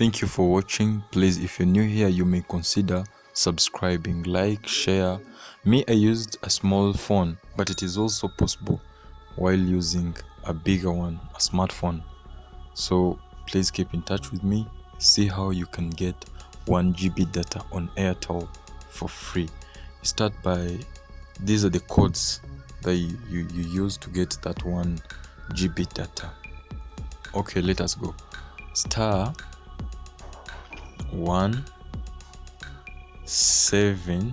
Thank you for watching. Please, if you're new here, you may consider subscribing, like, share. Me, I used a small phone, but it is also possible while using a bigger one, a smartphone. So please keep in touch with me. See how you can get 1 GB data on Airtel for free. You start by, these are the codes that you use to get that 1 GB data. Okay, let us go. *1 7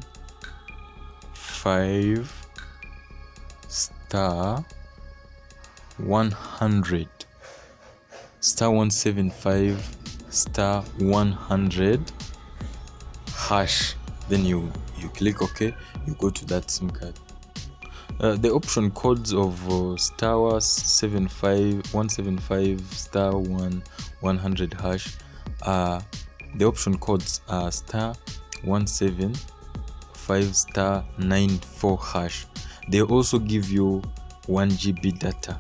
5 *100 *175 *100 hash. Then you click OK. You go to that SIM card. The option codes of *175 *100 hash, the option codes are *175 *94 hash. They also give you 1 GB data.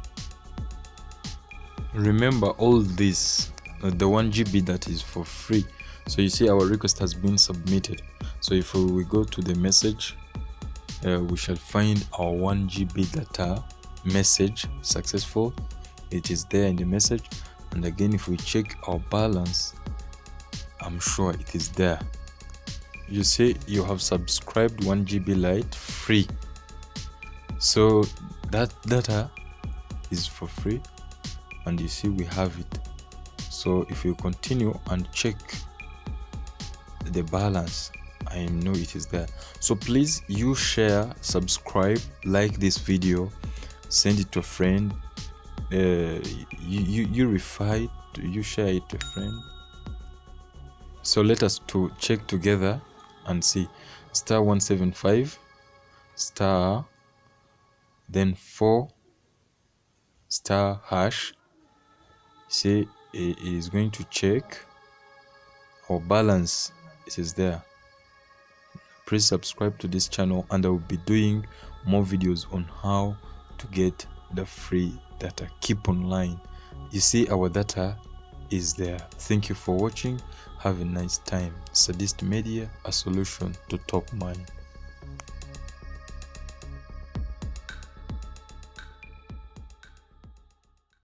Remember, all this, the 1 GB that is for free. So you see our request has been submitted. So if we go to the message, we shall find our 1 GB data message successful. It is there in the message. And again, if we check our balance, I'm sure it is there. You see you have subscribed 1 GB Lite free. So that data is for free, and you see we have it. So if you continue and check the balance, I know it is there. So please, you share, subscribe, like this video, send it to a friend. You refer it, you share it to a friend. So let us to check together and see. *175 then 4 hash. See, it is going to check our balance. It is there. Please subscribe to this channel, and I will be doing more videos on how to get the free data. Keep online. You see our data is there. Thank you for watching. Have a nice time. Sadist Media, a solution to top mind.